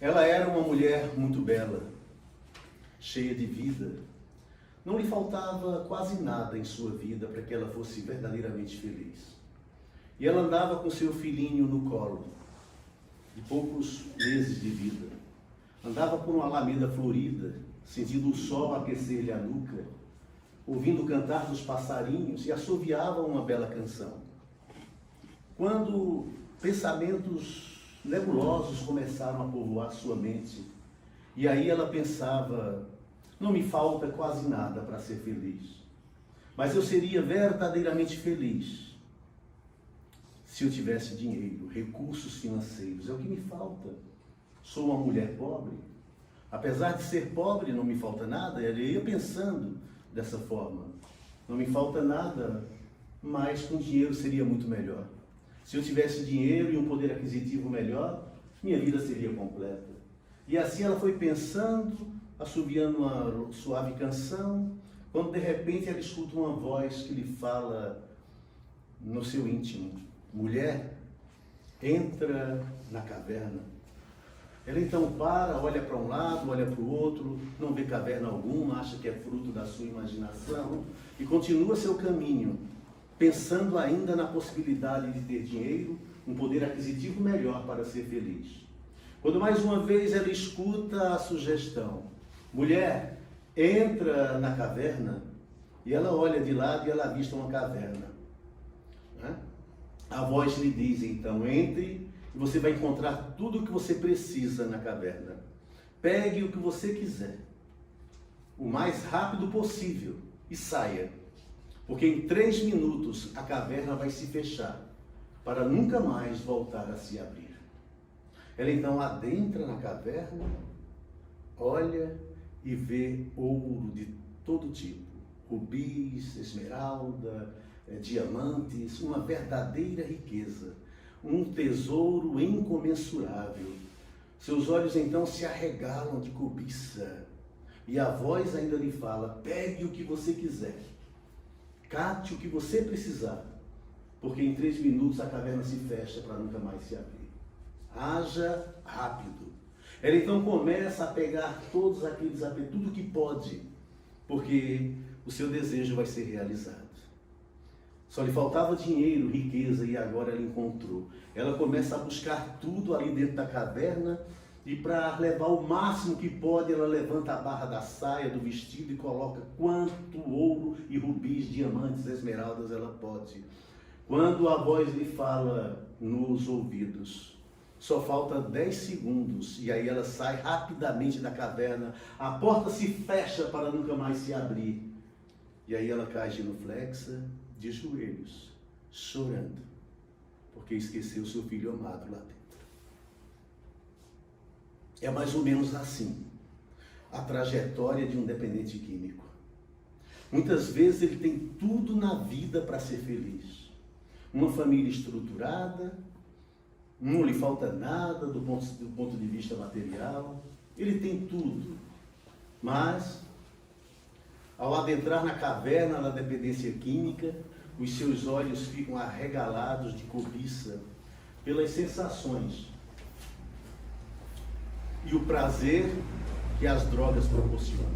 Ela era uma mulher muito bela, cheia de vida. Não lhe faltava quase nada em sua vida para que ela fosse verdadeiramente feliz. E ela andava com seu filhinho no colo, de poucos meses de vida. Andava por uma alameda florida, sentindo o sol aquecer-lhe a nuca, ouvindo o cantar dos passarinhos, e assoviava uma bela canção. Quando pensamentos nebulosos começaram a povoar sua mente, e aí ela pensava: não me falta quase nada para ser feliz, mas eu seria verdadeiramente feliz se eu tivesse dinheiro, recursos financeiros. É o que me falta. Sou uma mulher pobre. Apesar de ser pobre, não me falta nada. Ela ia pensando dessa forma. Não me falta nada, mas com dinheiro seria muito melhor. Se eu tivesse dinheiro e um poder aquisitivo melhor, minha vida seria completa. E assim ela foi pensando, assoviando uma suave canção, quando de repente ela escuta uma voz que lhe fala no seu íntimo: mulher, entra na caverna. Ela então para, olha para um lado, olha para o outro, não vê caverna alguma, acha que é fruto da sua imaginação e continua seu caminho, pensando ainda na possibilidade de ter dinheiro, um poder aquisitivo melhor para ser feliz. Quando mais uma vez ela escuta a sugestão: mulher, entra na caverna, e ela olha de lado e ela avista uma caverna. A voz lhe diz então: entre e você vai encontrar tudo o que você precisa na caverna. Pegue o que você quiser, o mais rápido possível, e saia. Porque em 3 minutos a caverna vai se fechar, para nunca mais voltar a se abrir. Ela então adentra na caverna, olha e vê ouro de todo tipo, rubis, esmeralda, diamantes, uma verdadeira riqueza, um tesouro incomensurável. Seus olhos então se arregalam de cobiça, e a voz ainda lhe fala: pegue o que você quiser, cate o que você precisar, porque em 3 minutos a caverna se fecha para nunca mais se abrir. Haja rápido. Ela então começa a pegar tudo que pode, porque o seu desejo vai ser realizado. Só lhe faltava dinheiro, riqueza, e agora ela encontrou. Ela começa a buscar tudo ali dentro da caverna, e para levar o máximo que pode, ela levanta a barra da saia, do vestido, e coloca quanto ouro e rubis, diamantes, esmeraldas ela pode. Quando a voz lhe fala nos ouvidos: só falta 10 segundos, e aí ela sai rapidamente da caverna, a porta se fecha para nunca mais se abrir, e aí ela cai genuflexa, de joelhos, chorando, porque esqueceu seu filho amado lá dentro. É mais ou menos assim a trajetória de um dependente químico. Muitas vezes ele tem tudo na vida para ser feliz. Uma família estruturada, não lhe falta nada do ponto de vista material, ele tem tudo, mas ao adentrar na caverna da dependência química, os seus olhos ficam arregalados de cobiça pelas sensações e o prazer que as drogas proporcionam.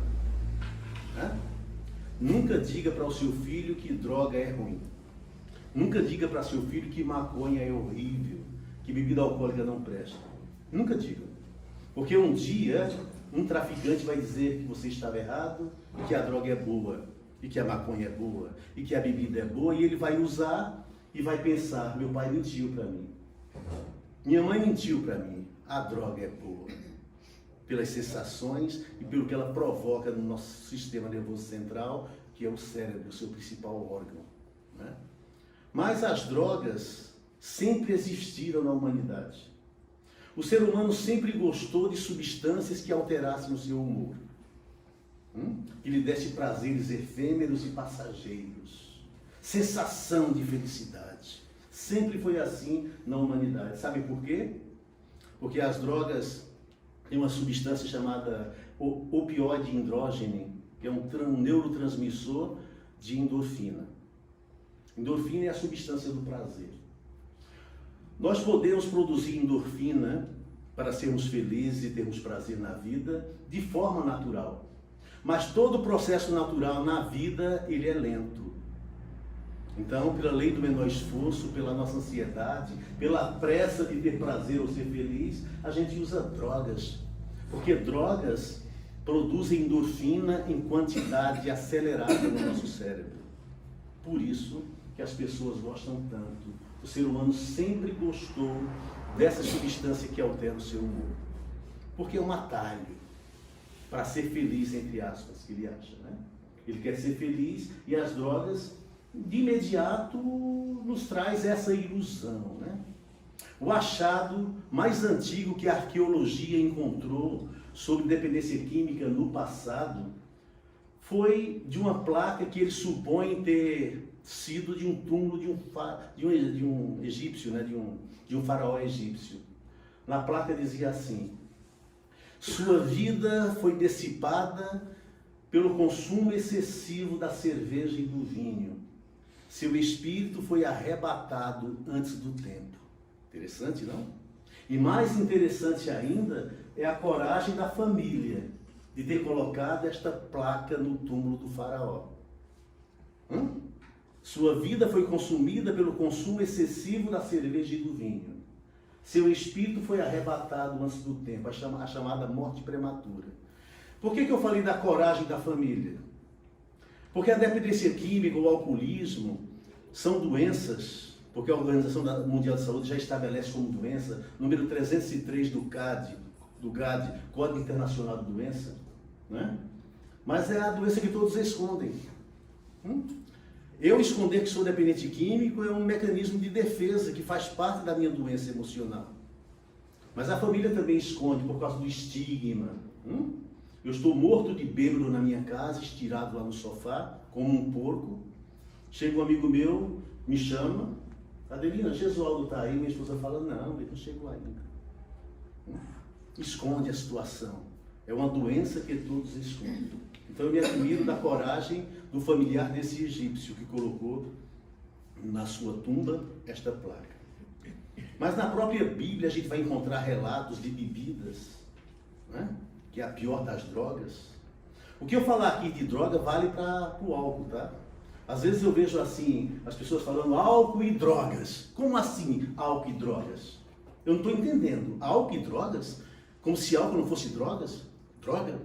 Nunca diga para o seu filho que droga é ruim. Nunca diga para seu filho que maconha é horrível, que bebida alcoólica não presta. Nunca diga. Porque um dia um traficante vai dizer que você estava errado, e que a droga é boa, e que a maconha é boa, e que a bebida é boa, e ele vai usar e vai pensar: meu pai mentiu para mim, minha mãe mentiu para mim, a droga é boa. Pelas sensações e pelo que ela provoca no nosso sistema nervoso central, que é o cérebro, o seu principal órgão. Mas as drogas sempre existiram na humanidade. O ser humano sempre gostou de substâncias que alterassem o seu humor, que lhe desse prazeres efêmeros e passageiros, sensação de felicidade. Sempre foi assim na humanidade. Sabe por quê? Porque as drogas têm uma substância chamada opioide andrógeno, que é um neurotransmissor de endorfina. Endorfina é a substância do prazer. Nós podemos produzir endorfina para sermos felizes e termos prazer na vida de forma natural. Mas todo processo natural na vida, ele é lento. Então, pela lei do menor esforço, pela nossa ansiedade, pela pressa de ter prazer ou ser feliz, a gente usa drogas. Porque drogas produzem endorfina em quantidade acelerada no nosso cérebro. Por isso que as pessoas gostam tanto. O ser humano sempre gostou dessa substância que altera o seu humor. Porque é um atalho para ser feliz, entre aspas, que ele acha, né? Ele quer ser feliz e as drogas, de imediato, nos traz essa ilusão, né? O achado mais antigo que a arqueologia encontrou sobre dependência química no passado foi de uma placa que eles supõem ter sido de um túmulo de um egípcio, né? de um faraó egípcio. Na placa dizia assim: sua vida foi dissipada pelo consumo excessivo da cerveja e do vinho. Seu espírito foi arrebatado antes do tempo. Interessante, não? E mais interessante ainda é a coragem da família de ter colocado esta placa no túmulo do faraó. Sua vida foi consumida pelo consumo excessivo da cerveja e do vinho. Seu espírito foi arrebatado antes do tempo, a chamada morte prematura. Por que eu falei da coragem da família? Porque a dependência química, o alcoolismo, são doenças, porque a Organização Mundial de Saúde já estabelece como doença, número 303 do GAD, Código Internacional de Doença, né? Mas é a doença que todos escondem. Eu esconder que sou dependente químico é um mecanismo de defesa que faz parte da minha doença emocional. Mas a família também esconde por causa do estigma. Eu estou morto de bêbado na minha casa, estirado lá no sofá, como um porco. Chega um amigo meu, me chama: Adelina, Gesualdo está aí? Minha esposa fala: não, ele não chegou ainda. Esconde a situação. É uma doença que todos escondem. Então eu me admiro da coragem do familiar desse egípcio que colocou na sua tumba esta placa. Mas na própria Bíblia a gente vai encontrar relatos de bebidas, né? Que é a pior das drogas. O que eu falar aqui de droga vale para o álcool, tá? Às vezes eu vejo assim, as pessoas falando álcool e drogas. Como assim álcool e drogas? Eu não estou entendendo. Álcool e drogas? Como se álcool não fosse drogas? Droga?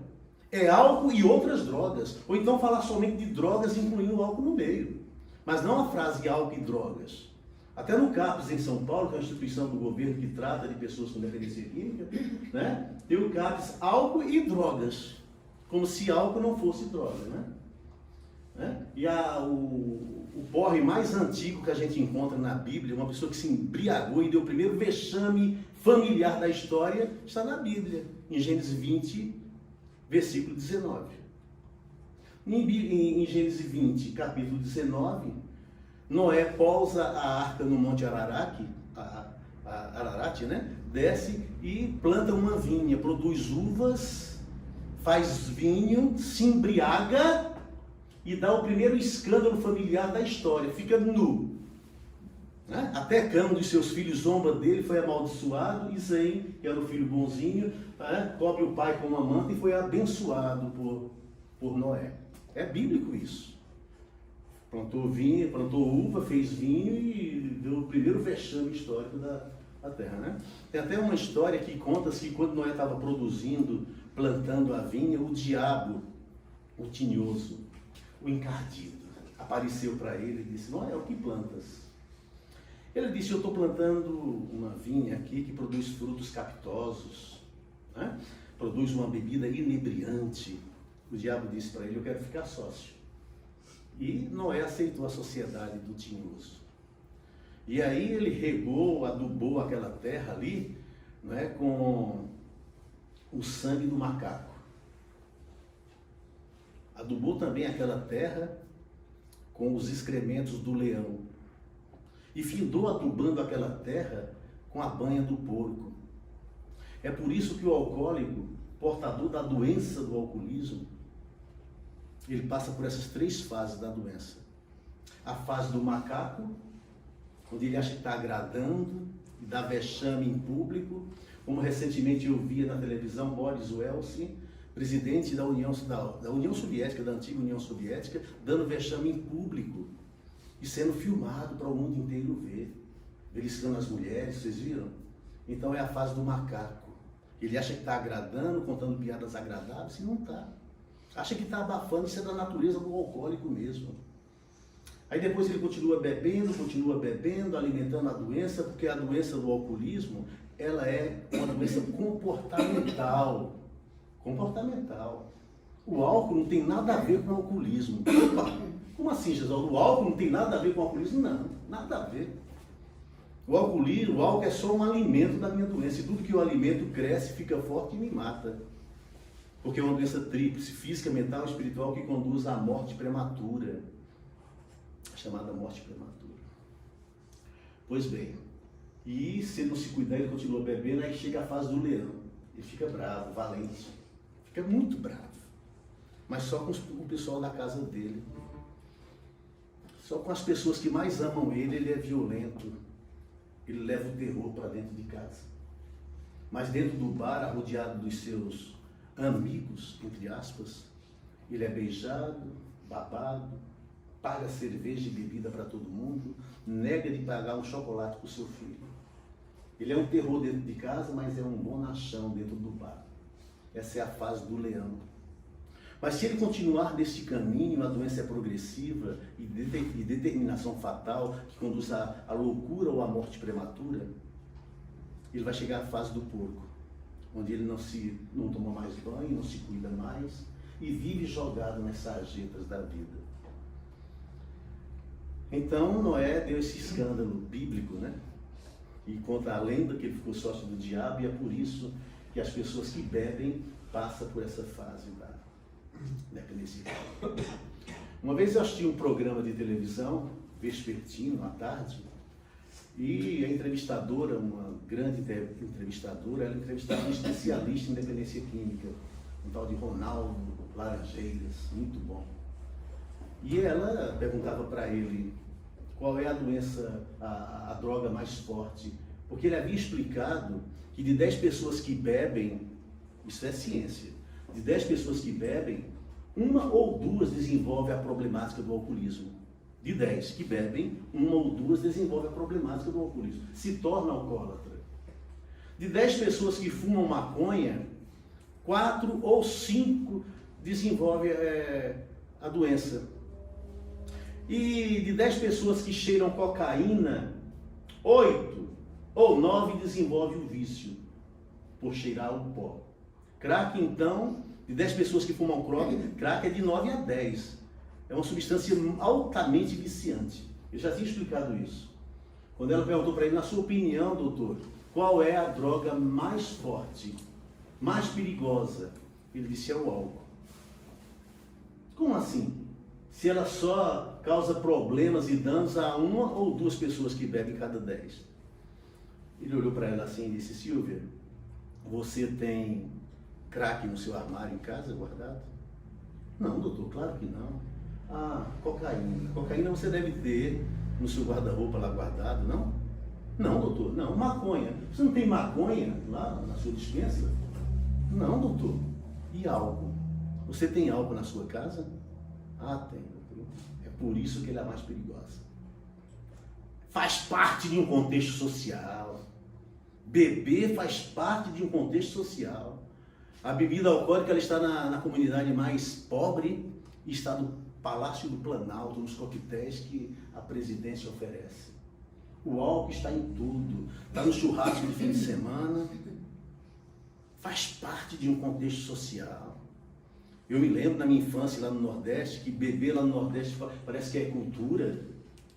É álcool e outras drogas. Ou então falar somente de drogas incluindo o álcool no meio. Mas não a frase álcool e drogas. Até no CAPES em São Paulo, que é uma instituição do governo que trata de pessoas com dependência química, né? Tem o CAPES álcool e drogas. Como se álcool não fosse droga, né? E o porre mais antigo que a gente encontra na Bíblia, uma pessoa que se embriagou e deu o primeiro vexame familiar da história, está na Bíblia, em Gênesis 20, versículo 19. Em Gênesis 20, capítulo 19, Noé pousa a arca no Monte Ararat, né? Desce e planta uma vinha, produz uvas, faz vinho, se embriaga e dá o primeiro escândalo familiar da história, fica nu. Né? Até Cã, dos seus filhos, zomba dele, foi amaldiçoado, e Sem, que era o filho bonzinho, cobre o pai com uma manta e foi abençoado por Noé. É bíblico isso. Plantou vinho, plantou uva, fez vinho e deu o primeiro vexame histórico da terra, né? Tem até uma história que conta-se que quando Noé estava produzindo, plantando a vinha, o diabo, o tinhoso, o encardido, apareceu para ele e disse: Noé, o que plantas? Ele disse: eu estou plantando uma vinha aqui que produz frutos capitosos, né? Produz uma bebida inebriante. O diabo disse para ele: eu quero ficar sócio. E Noé aceitou a sociedade do tinhoso. E aí ele regou, adubou aquela terra ali, né, com o sangue do macaco. Adubou também aquela terra com os excrementos do leão. E findou adubando aquela terra com a banha do porco. É por isso que o alcoólico, portador da doença do alcoolismo, ele passa por essas três fases da doença. A fase do macaco, onde ele acha que está agradando, e dá vexame em público, Como recentemente eu via na televisão Boris Yeltsin, presidente da União Soviética, da antiga União Soviética, dando vexame em público e sendo filmado para o mundo inteiro ver, beliscando as mulheres, vocês viram? Então é a fase do macaco. Ele acha que está agradando, contando piadas agradáveis, e não está. Acha que está abafando, isso é da natureza do alcoólico mesmo. Aí depois ele continua bebendo, alimentando a doença, porque a doença do alcoolismo, ela é uma doença comportamental. O álcool não tem nada a ver com o alcoolismo. Opa, como assim, Jesus? O álcool não tem nada a ver com o alcoolismo? Não, nada a ver. O álcool é só um alimento da minha doença. E tudo que o alimento cresce, fica forte e me mata. Porque é uma doença tríplice, física, mental e espiritual, que conduz à morte prematura. Chamada morte prematura. Pois bem, e se ele não se cuidar, ele continua bebendo, aí chega a fase do leão. Ele fica bravo, valente. Fica muito bravo. Mas só com o pessoal da casa dele. Só com as pessoas que mais amam ele é violento. Ele leva o terror para dentro de casa. Mas dentro do bar, rodeado dos seus amigos, entre aspas, ele é beijado, babado, paga cerveja e bebida para todo mundo, nega de pagar um chocolate para o seu filho. Ele é um terror dentro de casa, mas é um bonachão dentro do bar. Essa é a fase do leão. Mas se ele continuar neste caminho, a doença é progressiva e determinação fatal, que conduz à loucura ou à morte prematura, ele vai chegar à fase do porco, onde ele não toma mais banho, não se cuida mais e vive jogado nas sarjetas da vida. Então Noé deu esse escândalo bíblico, né? E conta a lenda que ele ficou sócio do diabo, e é por isso que as pessoas que bebem passam por essa fase da dependência. Uma vez eu assisti um programa de televisão, vespertino, à tarde, e a entrevistadora, uma grande entrevistadora, ela entrevistava um especialista em dependência química, um tal de Ronaldo Laranjeiras, muito bom. E ela perguntava para ele qual é a doença, a droga mais forte, porque ele havia explicado que de 10 pessoas que bebem, isso é ciência, de 10 pessoas que bebem, uma ou duas desenvolvem a problemática do alcoolismo. De 10 que bebem, uma ou duas desenvolvem a problemática do alcoolismo, se torna alcoólatra. De 10 pessoas que fumam maconha, 4 ou 5 desenvolvem a doença. E de 10 pessoas que cheiram cocaína, 8 ou 9 desenvolvem o vício, por cheirar o pó. Crack, então, de 10 pessoas que fumam crack é de 9 a 10. É uma substância altamente viciante. Eu já tinha explicado isso. Quando ela perguntou para ele, na sua opinião, doutor, qual é a droga mais forte, mais perigosa? Ele disse, é o álcool. Como assim? Se ela só causa problemas e danos a uma ou duas pessoas que bebem cada 10. Ele olhou para ela assim e disse, Silvia, você tem crack no seu armário em casa guardado? Não, doutor, claro que não. Ah, cocaína. Cocaína você deve ter no seu guarda-roupa lá guardado, não? Não, doutor, não. Maconha. Você não tem maconha lá na sua despensa? Não, doutor. E álcool? Você tem álcool na sua casa? Ah, tem, doutor. É por isso que ele é a mais perigosa. Faz parte de um contexto social. Beber faz parte de um contexto social. A bebida alcoólica ela está na comunidade mais pobre e está no Palácio do Planalto, nos coquetéis que a presidência oferece. O álcool está em tudo. Está no churrasco de fim de semana. Faz parte de um contexto social. Eu me lembro na minha infância lá no Nordeste, que beber lá no Nordeste parece que é cultura.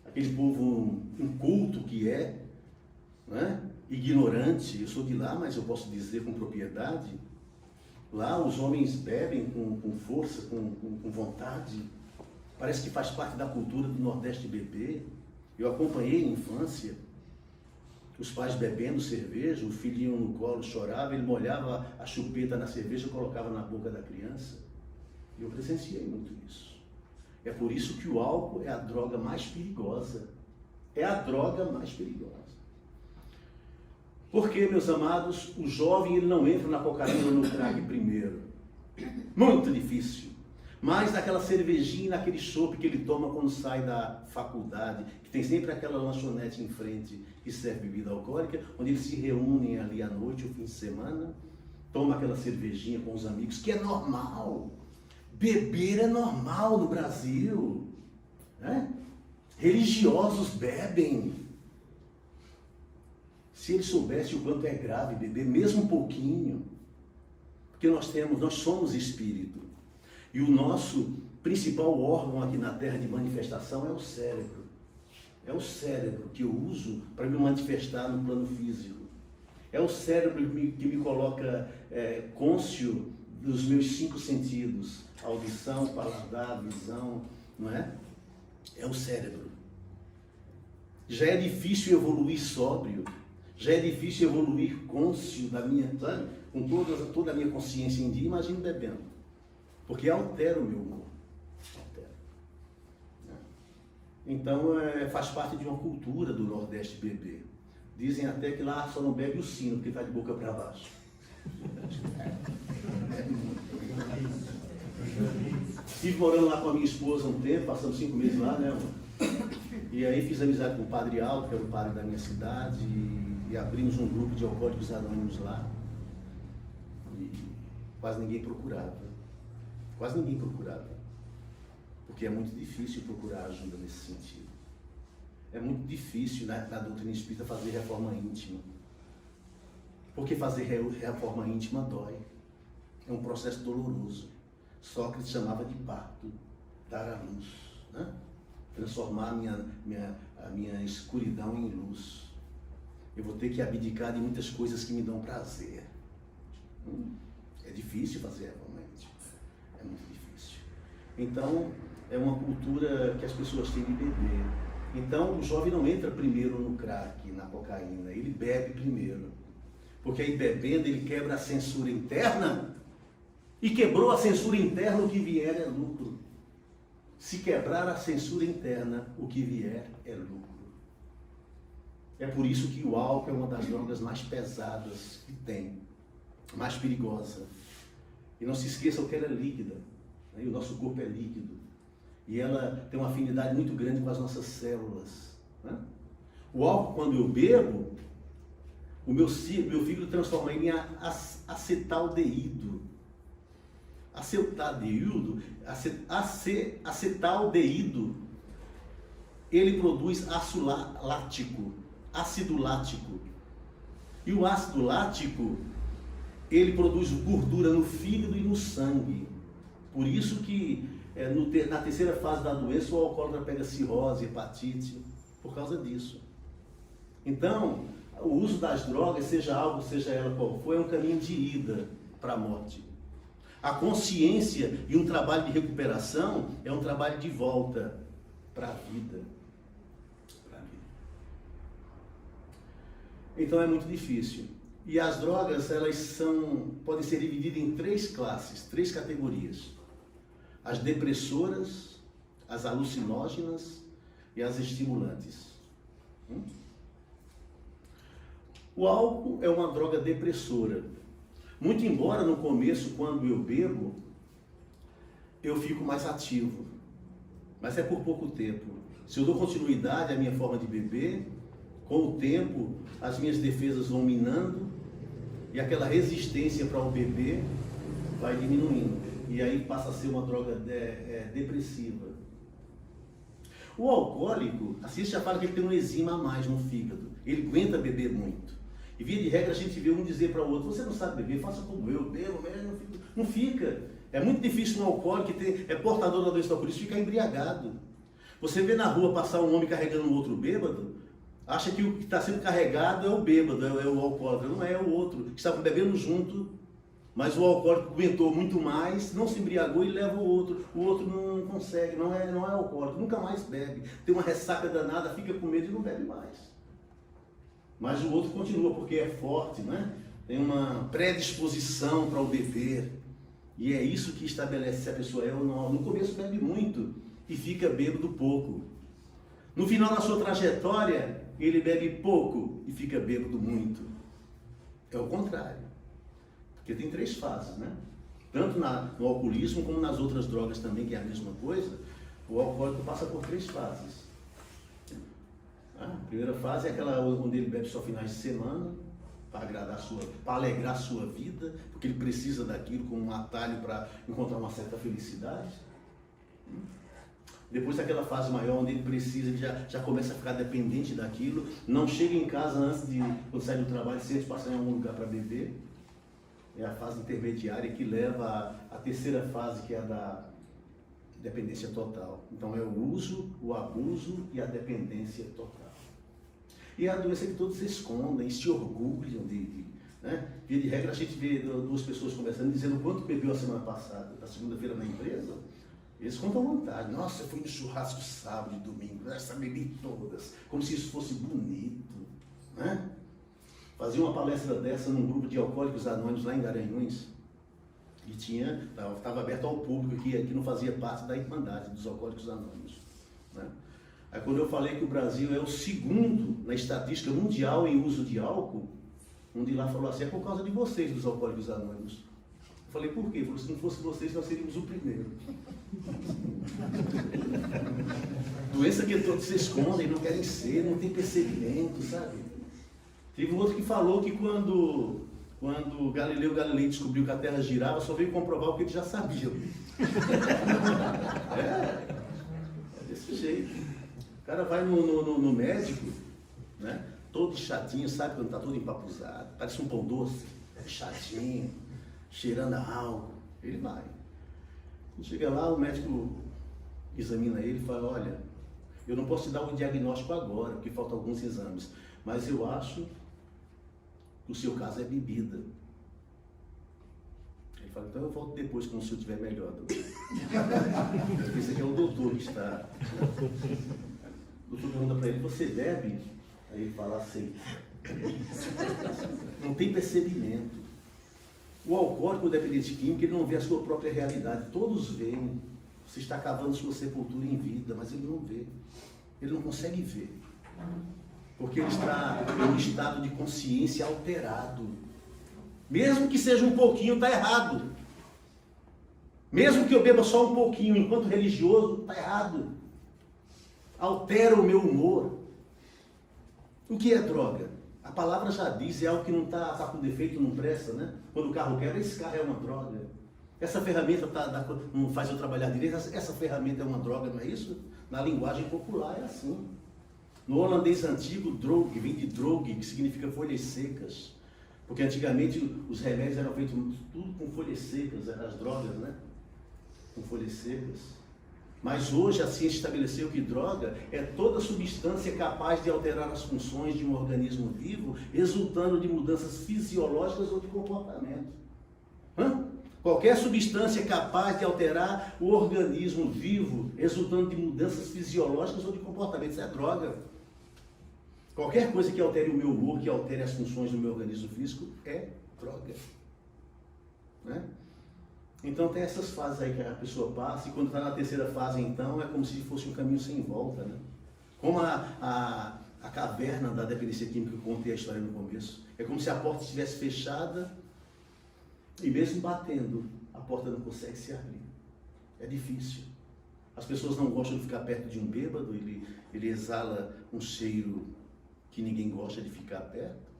Aquele povo inculto que é, né? Ignorante. Eu sou de lá, mas eu posso dizer com propriedade. Lá os homens bebem com força, com vontade. Parece que faz parte da cultura do Nordeste beber. Eu acompanhei a infância, os pais bebendo cerveja, o filhinho no colo chorava, ele molhava a chupeta na cerveja e colocava na boca da criança. Eu presenciei muito isso. É por isso que o álcool é a droga mais perigosa. É a droga mais perigosa. Porque, meus amados, o jovem ele não entra na cocaína ou no crack primeiro. Muito difícil. Mas naquela cervejinha, naquele chopp que ele toma quando sai da faculdade, que tem sempre aquela lanchonete em frente que serve bebida alcoólica, onde eles se reúnem ali à noite, o fim de semana, toma aquela cervejinha com os amigos, que é normal. Beber é normal no Brasil. Né? Religiosos bebem. Se eles soubessem o quanto é grave beber, mesmo um pouquinho, porque nós somos espírito. E o nosso principal órgão aqui na Terra de manifestação é o cérebro. É o cérebro que eu uso para me manifestar no plano físico. É o cérebro que me coloca cônscio dos meus 5 sentidos. Audição, paladar, visão, não é? É o cérebro. Já é difícil evoluir sóbrio. Já é difícil evoluir cônscio da minha, sabe? Com toda a minha consciência em dia, imagine bebendo. Porque altera o meu humor. Altera. Então, faz parte de uma cultura do Nordeste beber. Dizem até que lá só não bebe o sino, porque está de boca para baixo. Estive morando lá com a minha esposa um tempo, passamos 5 meses lá, né, amor? E aí fiz amizade com o Padre Alto, que era o padre da minha cidade, e abrimos um grupo de alcoólicos anônimos lá. E quase ninguém procurava. Quase ninguém procurava. Porque é muito difícil procurar ajuda nesse sentido. É muito difícil, né, na doutrina espírita fazer reforma íntima. Porque fazer reforma íntima dói. É um processo doloroso. Sócrates chamava de parto, dar à luz, né? Transformar a minha escuridão em luz. Eu vou ter que abdicar de muitas coisas que me dão prazer. É difícil fazer reforma íntima. É muito difícil. Então, é uma cultura que as pessoas têm de beber. Então, o jovem não entra primeiro no crack, na cocaína. Ele bebe primeiro. Porque aí, bebendo, ele quebra a censura interna. E quebrou a censura interna, o que vier é lucro. Se quebrar a censura interna, o que vier é lucro. É por isso que o álcool é uma das drogas mais pesadas que tem, mais perigosa. E não se esqueçam que ela é líquida, né? E o nosso corpo é líquido. E ela tem uma afinidade muito grande com as nossas células. Né? O álcool, quando eu bebo, o meu fígado transforma em acetaldeído. Acetaldeído, ele produz ácido lático. E o ácido lático, ele produz gordura no fígado e no sangue. Por isso que na terceira fase da doença o alcoólatra pega cirrose, hepatite, por causa disso. Então, o uso das drogas, seja ela qual for, é um caminho de ida para a morte. A consciência e um trabalho de recuperação é um trabalho de volta para a vida. Então é muito difícil. E as drogas, podem ser divididas em 3 classes, 3 categorias. As depressoras, as alucinógenas e as estimulantes. O álcool é uma droga depressora. Muito embora no começo, quando eu bebo, eu fico mais ativo. Mas é por pouco tempo. Se eu dou continuidade à minha forma de beber, com o tempo, as minhas defesas vão minando e aquela resistência para o beber vai diminuindo. E aí passa a ser uma droga depressiva. O alcoólico, a ciência já fala que ele tem uma enzima a mais no fígado. Ele aguenta beber muito. E via de regra a gente vê um dizer para o outro, você não sabe beber, faça como eu, bebo, não fica. É muito difícil um alcoólico que é portador da doença do alcoolismo ficar embriagado. Você vê na rua passar um homem carregando um outro bêbado, acha que o que está sendo carregado é o bêbado, é o alcoólatra, não é o outro, que estava bebendo junto, mas o alcoólico aguentou muito mais, não se embriagou e leva o outro não consegue, não é alcoólico, nunca mais bebe, tem uma ressaca danada, fica com medo e não bebe mais. Mas o outro continua porque é forte, né? Tem uma predisposição para o beber. E é isso que estabelece se a pessoa é ou não. No começo bebe muito e fica bêbado pouco. No final da sua trajetória, ele bebe pouco e fica bêbado muito. É o contrário. Porque tem 3 fases, né? Tanto no alcoolismo como nas outras drogas também, que é a mesma coisa, o alcoólico passa por 3 fases. A primeira fase é aquela onde ele bebe só finais de semana, para alegrar a sua vida, porque ele precisa daquilo como um atalho para encontrar uma certa felicidade. Depois daquela fase maior, onde ele precisa, ele já começa a ficar dependente daquilo, não chega em casa antes de, quando sai do trabalho, sempre passar em algum lugar para beber. É a fase intermediária que leva à terceira fase, que é a da dependência total. Então é o uso, o abuso e a dependência total. E é a doença que todos se escondem, se orgulham né? Via de regra, a gente vê 2 pessoas conversando, dizendo quanto bebeu a semana passada, na segunda-feira na empresa. Eles contam vantagem. Nossa, eu fui no churrasco sábado e domingo, essa bebi todas, como se isso fosse bonito, né? Fazia uma palestra dessa num grupo de alcoólicos anônimos lá em Garanhuns, e estava aberto ao público que não fazia parte da Irmandade dos Alcoólicos Anônimos, né? Aí quando eu falei que o Brasil é o 2º na estatística mundial em uso de álcool, um de lá falou assim, é por causa de vocês, dos Alcoólicos Anônimos. Eu falei, por quê? Ele falou, se não fosse vocês, nós seríamos o primeiro. Doença que todos se escondem, não querem ser, não tem percebimento, sabe? Teve um outro que falou que quando Galileu Galilei descobriu que a Terra girava, só veio comprovar o que eles já sabiam. É desse jeito. O cara vai no médico, né? Todo chatinho, sabe quando está todo empapuzado, parece um pão doce, chatinho, cheirando a álcool. Ele vai. Quando chega lá, o médico examina ele e fala, olha, eu não posso te dar um diagnóstico agora, porque faltam alguns exames, mas eu acho que o seu caso é bebida. Ele fala, então eu volto depois, quando o senhor estiver melhor. Esse aqui é o doutor que está. O doutor pergunta para ele, você bebe? Aí ele fala assim, não tem percebimento. O alcoólico, o dependente químico, ele não vê a sua própria realidade. Todos veem. Você está cavando sua sepultura em vida, mas ele não vê. Ele não consegue ver. Porque ele está em um estado de consciência alterado. Mesmo que seja um pouquinho, está errado. Mesmo que eu beba só um pouquinho, enquanto religioso, está errado. Altera o meu humor. O que é droga? A palavra já diz, é algo que não está com defeito, não presta, né? Quando o carro quebra, esse carro é uma droga. Essa ferramenta não faz eu trabalhar direito, essa ferramenta é uma droga, não é isso? Na linguagem popular é assim. No holandês antigo, droog, vem de droog, que significa folhas secas. Porque antigamente os remédios eram feitos tudo com folhas secas, as drogas, né? Com folhas secas. Mas hoje a ciência estabeleceu que droga é toda substância capaz de alterar as funções de um organismo vivo, resultando de mudanças fisiológicas ou de comportamento. Qualquer substância capaz de alterar o organismo vivo, resultando de mudanças fisiológicas ou de comportamento, isso é droga. Qualquer coisa que altere o meu humor, que altere as funções do meu organismo físico, é droga. Né? Então tem essas fases aí que a pessoa passa, e quando está na terceira fase, então, é como se fosse um caminho sem volta, né? Como a caverna da dependência química que eu contei a história no começo. É como se a porta estivesse fechada, e mesmo batendo, a porta não consegue se abrir. É difícil. As pessoas não gostam de ficar perto de um bêbado, ele exala um cheiro que ninguém gosta de ficar perto.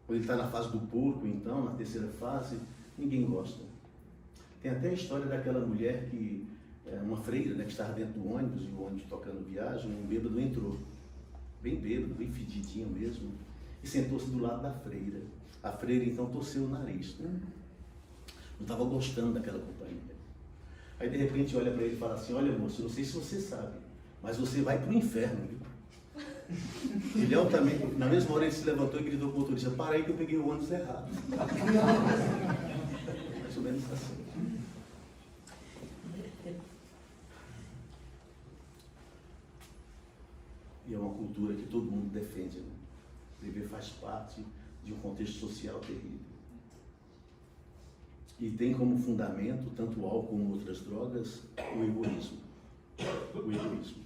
Quando ele está na fase do porco, então, na terceira fase, ninguém gosta. Tem até a história daquela mulher uma freira, né, que estava dentro do ônibus, e o ônibus tocando viagem, um bêbado entrou. Bem bêbado, bem fedidinho mesmo, e sentou-se do lado da freira. A freira, então, torceu o nariz. Não estava gostando daquela companhia. Aí, de repente, olha para ele e fala assim, olha, moço, não sei se você sabe, mas você vai para o inferno, viu? Ele altamente, na mesma hora ele se levantou e gritou para o motorista, para aí que eu peguei o ônibus errado. Mais ou menos assim. E é uma cultura que todo mundo defende, né? Beber faz parte de um contexto social terrível. E tem como fundamento, tanto o álcool como outras drogas, o egoísmo. O egoísmo.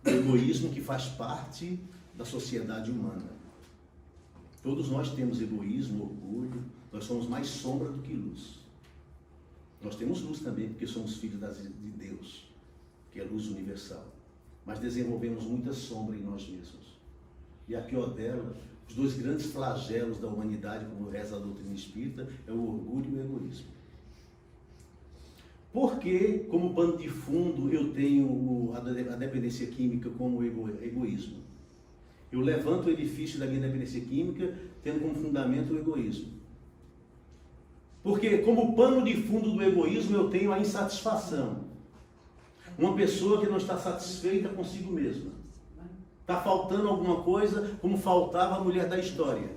O egoísmo que faz parte da sociedade humana. Todos nós temos egoísmo, orgulho, nós somos mais sombra do que luz. Nós temos luz também, porque somos filhos de Deus, que é luz universal. Mas desenvolvemos muita sombra em nós mesmos. E a pior dela, os dois grandes flagelos da humanidade, como reza a doutrina espírita, é o orgulho e o egoísmo. Porque, como pano de fundo, eu tenho a dependência química como egoísmo? Eu levanto o edifício da minha dependência química tendo como fundamento o egoísmo. Porque, como pano de fundo do egoísmo, eu tenho a insatisfação. Uma pessoa que não está satisfeita consigo mesma. Está faltando alguma coisa, como faltava a mulher da história.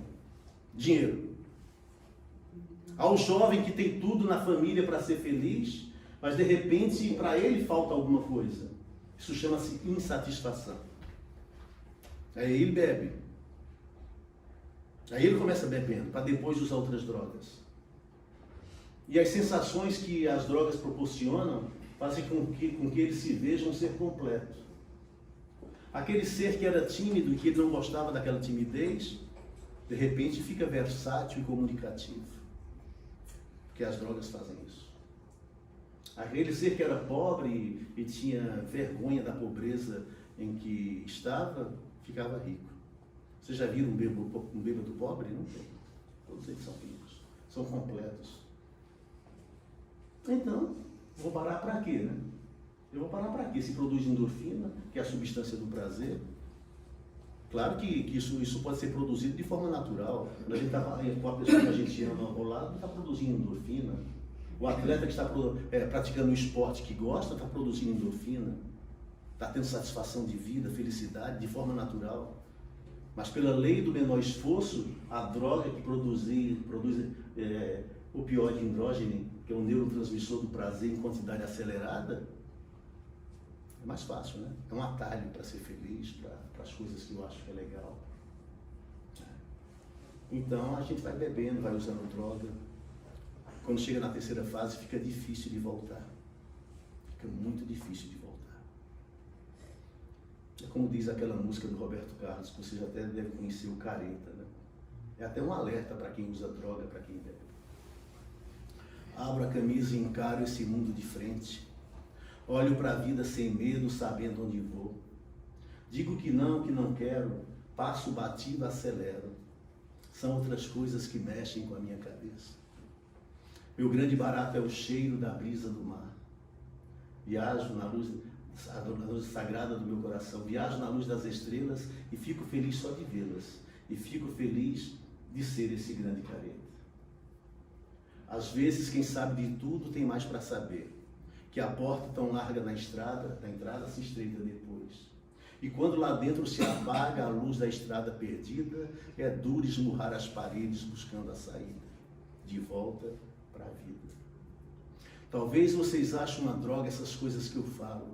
Dinheiro. Ao jovem que tem tudo na família para ser feliz, mas de repente para ele falta alguma coisa. Isso chama-se insatisfação. Aí ele bebe. Aí ele começa bebendo, para depois usar outras drogas. E as sensações que as drogas proporcionam fazem com que ele se veja um ser completo. Aquele ser que era tímido e que ele não gostava daquela timidez, de repente fica versátil e comunicativo. Porque as drogas fazem isso. Aquele ser que era pobre e tinha vergonha da pobreza em que estava, ficava rico. Vocês já viram um bêbado pobre? Não tem. Todos eles são ricos, são completos. Então, vou parar para quê, né? Eu vou parar para quê? Se produz endorfina, que é a substância do prazer. Claro que isso pode ser produzido de forma natural. A gente está com a pessoa que a gente ama ao lado, está produzindo endorfina. O atleta que está praticando um esporte que gosta, está produzindo endorfina. Está tendo satisfação de vida, felicidade, de forma natural. Mas pela lei do menor esforço, a droga que produz opioide andrógeno, que é um neurotransmissor do prazer em quantidade acelerada, é mais fácil, né? É um atalho para ser feliz, para as coisas que eu acho que é legal. Então a gente vai bebendo, vai usando droga. Quando chega na terceira fase, fica difícil de voltar. Fica muito difícil de voltar. É como diz aquela música do Roberto Carlos, que você já até deve conhecer, o Careta, né? É até um alerta para quem usa droga, para quem bebe. Abro a camisa e encaro esse mundo de frente. Olho para a vida sem medo, sabendo onde vou. Digo que não quero, passo batido, acelero. São outras coisas que mexem com a minha cabeça. Meu grande barato é o cheiro da brisa do mar. Viajo na luz sagrada do meu coração. Viajo na luz das estrelas e fico feliz só de vê-las. E fico feliz de ser esse grande careta. Às vezes, quem sabe de tudo tem mais para saber. Que a porta tão larga na entrada se estreita depois. E quando lá dentro se apaga a luz da estrada perdida, é duro esmurrar as paredes buscando a saída. De volta para a vida. Talvez vocês achem uma droga essas coisas que eu falo,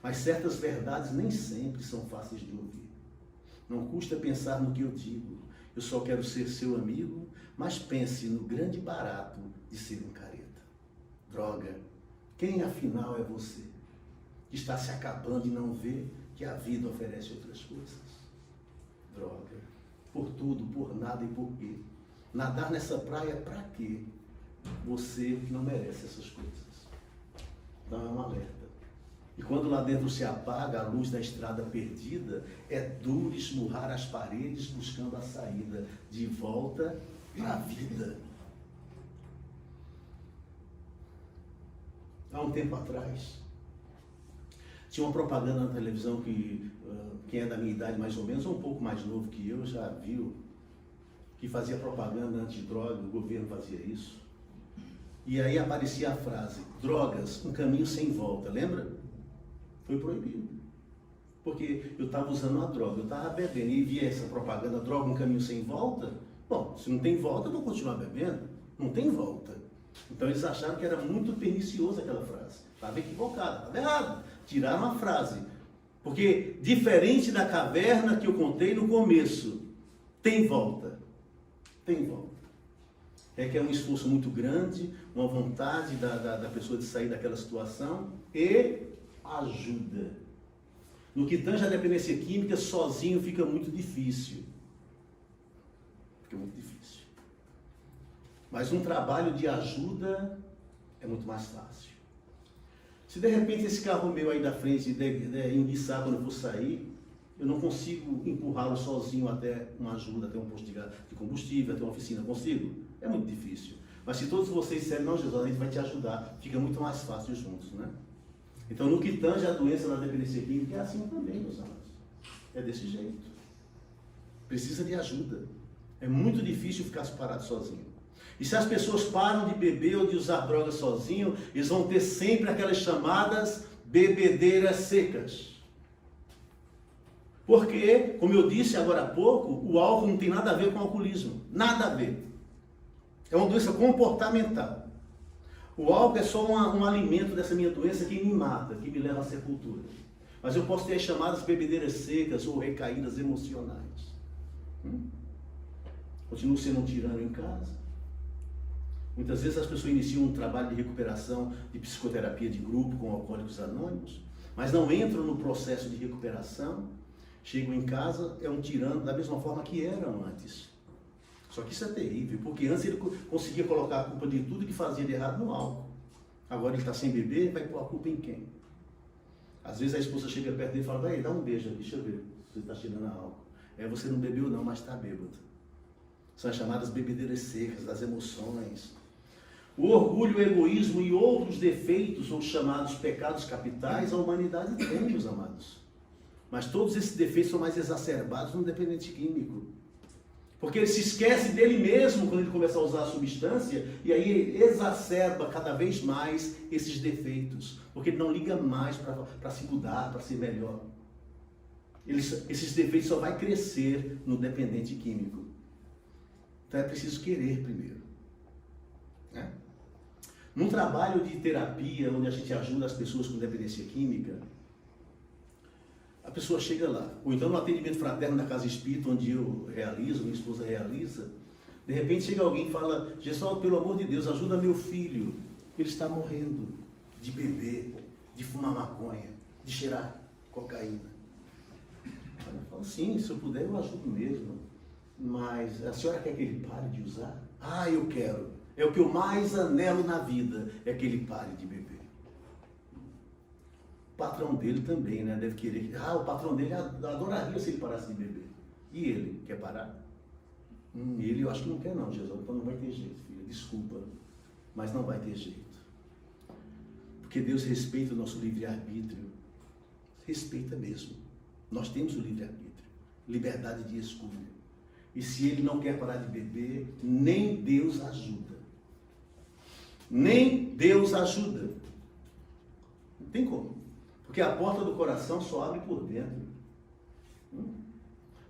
mas certas verdades nem sempre são fáceis de ouvir. Não custa pensar no que eu digo. Eu só quero ser seu amigo, mas pense no grande barato de ser um careta. Droga, quem afinal é você? Que está se acabando e não vê que a vida oferece outras coisas. Droga, por tudo, por nada e por quê? Nadar nessa praia para quê? Você não merece essas coisas. Então é um alerta. E quando lá dentro se apaga a luz da estrada perdida, é duro esmurrar as paredes buscando a saída. De volta à vida. Há um tempo atrás, tinha uma propaganda na televisão que quem é da minha idade mais ou menos, ou um pouco mais novo que eu, já viu, que fazia propaganda antidroga, o governo fazia isso. E aí aparecia a frase, drogas, um caminho sem volta, lembra? Foi proibido. Porque eu estava usando uma droga, eu estava bebendo e via essa propaganda, droga, um caminho sem volta. Bom, se não tem volta, eu vou continuar bebendo. Não tem volta. Então eles acharam que era muito perniciosa aquela frase. Estava equivocado, estava errado. Tiraram a frase. Porque, diferente da caverna que eu contei no começo, tem volta. Tem volta. É que é um esforço muito grande, uma vontade da pessoa de sair daquela situação e ajuda. No que tange a dependência química, sozinho fica muito difícil. fica muito difícil. Mas um trabalho de ajuda é muito mais fácil. Se de repente esse carro meu aí da frente enguiçar quando eu for sair, eu não consigo empurrá-lo sozinho até uma ajuda, até um posto de combustível, até uma oficina, consigo? É muito difícil. Mas se todos vocês disserem, não, Jesus, a gente vai te ajudar, fica muito mais fácil juntos, né? Então, no que tange a doença da dependência química, é assim também, meus amados. É desse jeito. Precisa de ajuda. É muito difícil ficar parado sozinho. E se as pessoas param de beber ou de usar drogas sozinho, eles vão ter sempre aquelas chamadas bebedeiras secas. Porque, como eu disse agora há pouco, o álcool não tem nada a ver com o alcoolismo. Nada a ver. É uma doença comportamental. O álcool é só um alimento dessa minha doença que me mata, que me leva à sepultura. Mas eu posso ter as chamadas bebedeiras secas ou recaídas emocionais. Continuo sendo um tirano em casa. Muitas vezes as pessoas iniciam um trabalho de recuperação, de psicoterapia de grupo com alcoólicos anônimos, mas não entram no processo de recuperação, chegam em casa, é um tirano da mesma forma que eram antes. Só que isso é terrível, porque antes ele conseguia colocar a culpa de tudo que fazia de errado no álcool. Agora ele está sem beber, vai pôr a culpa em quem? Às vezes a esposa chega perto dele e fala, vai, dá um beijo aqui, deixa eu ver, você está cheirando a álcool. Você não bebeu não, mas está bêbado. São as chamadas bebedeiras secas, das emoções. O orgulho, o egoísmo e outros defeitos, ou chamados pecados capitais, a humanidade tem, meus amados. Mas todos esses defeitos são mais exacerbados no dependente químico. Porque ele se esquece dele mesmo quando ele começa a usar a substância, e aí exacerba cada vez mais esses defeitos. Porque ele não liga mais para se mudar, para ser melhor. Esses defeitos só vai crescer no dependente químico. Então é preciso querer primeiro. Né? Num trabalho de terapia, onde a gente ajuda as pessoas com dependência química, a pessoa chega lá, ou então no atendimento fraterno da casa espírita, onde eu realizo, minha esposa realiza, de repente chega alguém e fala, Jesus, pelo amor de Deus, ajuda meu filho, ele está morrendo de beber, de fumar maconha, de cheirar cocaína. Eu falo, sim, se eu puder eu ajudo mesmo, mas a senhora quer que ele pare de usar? Ah, eu quero, é o que eu mais anelo na vida, é que ele pare de beber. O patrão dele também, né? Deve querer. O patrão dele adoraria se ele parasse de beber. E ele, quer parar? Ele eu acho que não quer não, Jesus. Então não vai ter jeito, filha. Desculpa, mas não vai ter jeito. Porque Deus respeita o nosso livre-arbítrio. Respeita mesmo. Nós temos o livre-arbítrio. Liberdade de escolha. E se ele não quer parar de beber, nem Deus ajuda. Nem Deus ajuda. Não tem como. Porque a porta do coração só abre por dentro.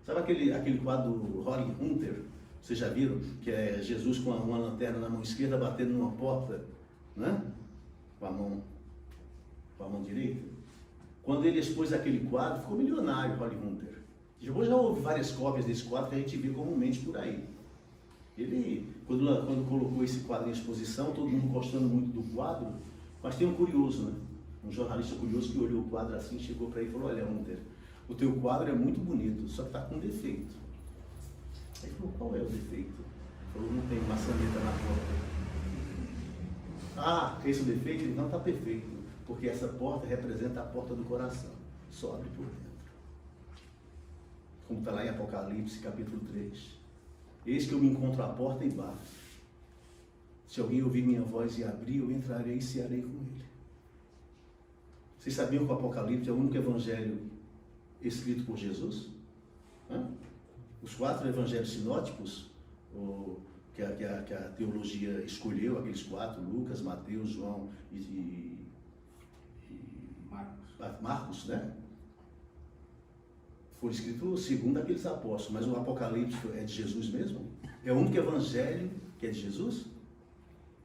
Sabe aquele quadro do Holly Hunter? Vocês já viram? Que é Jesus com uma lanterna na mão esquerda batendo numa porta, né? Com a mão direita. Quando ele expôs aquele quadro, ficou milionário, Holly Hunter. Depois já houve várias cópias desse quadro que a gente vê comumente por aí. Ele, quando colocou esse quadro em exposição, todo mundo gostando muito do quadro, mas tem um curioso, né? Um jornalista curioso que olhou o quadro assim, chegou para ele e falou, olha, Hunter, o teu quadro é muito bonito, só que está com defeito. Aí ele falou, qual é o defeito? Ele falou, não tem maçaneta na porta. Esse é o defeito? Então está perfeito, porque essa porta representa a porta do coração, só abre por dentro. Como está lá em Apocalipse, capítulo 3. Eis que eu me encontro à porta e bato. Se alguém ouvir minha voz e abrir, eu entrarei e cearei com ele. Vocês sabiam que o Apocalipse é o único evangelho escrito por Jesus? Os 4 evangelhos sinóticos, que a teologia escolheu, aqueles 4, Lucas, Mateus, João e Marcos, né? Foi escrito segundo aqueles apóstolos, mas o Apocalipse é de Jesus mesmo? É o único evangelho que é de Jesus?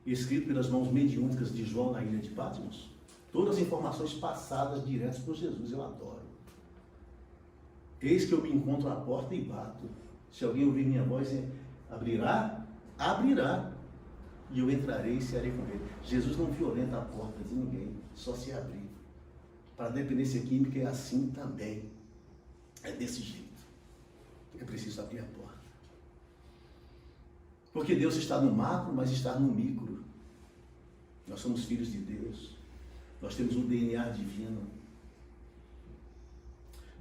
Escrito pelas mãos mediúnicas de João na ilha de Patmos? Todas as informações passadas diretas por Jesus, eu adoro. Eis que eu me encontro à porta e bato. Se alguém ouvir minha voz, abrirá, e eu entrarei e cearei com ele. Jesus não violenta a porta de ninguém, só se abrir. Para a dependência química é assim também. É desse jeito. É preciso abrir a porta. Porque Deus está no macro, mas está no micro. Nós somos filhos de Deus. Nós temos um DNA divino.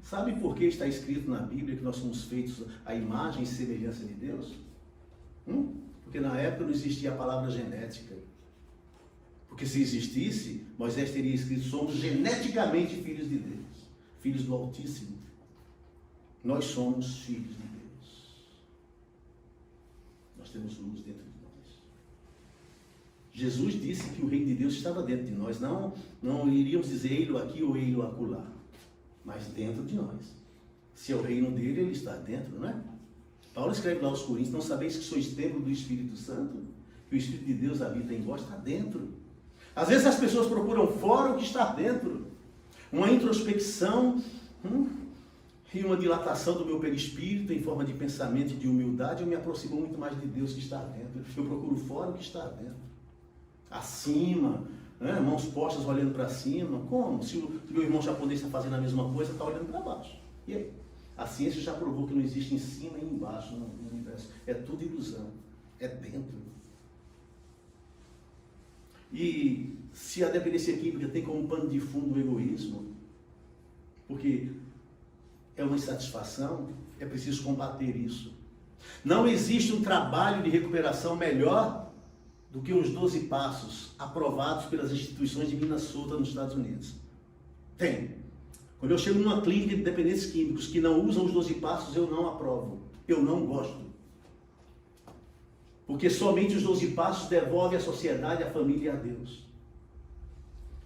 Sabe por que está escrito na Bíblia que nós somos feitos à imagem e semelhança de Deus? Porque na época não existia a palavra genética. Porque se existisse, Moisés teria escrito: somos geneticamente filhos de Deus, filhos do Altíssimo. Nós somos filhos de Deus. Nós temos luz dentro de nós. Jesus disse que o reino de Deus estava dentro de nós. Não iríamos dizer ei-lo aqui ou ei-lo acolá, mas dentro de nós. Se é o reino dele, ele está dentro, não é? Paulo escreve lá aos Coríntios: não sabeis que sois templo do Espírito Santo? Que o Espírito de Deus habita em vós? Está dentro. Às vezes as pessoas procuram fora o que está dentro. Uma introspecção e uma dilatação do meu perispírito em forma de pensamento e de humildade, eu me aproximo muito mais de Deus que está dentro. Eu procuro fora o que está dentro. Acima, né? Mãos postas olhando para cima. Como? Se o meu irmão japonês está fazendo a mesma coisa, está olhando para baixo. E aí? A ciência já provou que não existe em cima e embaixo no universo. É tudo ilusão. É dentro. E se a dependência química tem como pano de fundo o egoísmo, porque é uma insatisfação, é preciso combater isso. Não existe um trabalho de recuperação melhor do que os 12 passos aprovados pelas instituições de Minnesota, nos Estados Unidos. Tem. Quando eu chego numa clínica de dependentes químicos que não usam os 12 passos, eu não aprovo. Eu não gosto. Porque somente os 12 passos devolvem à sociedade, à família e a Deus.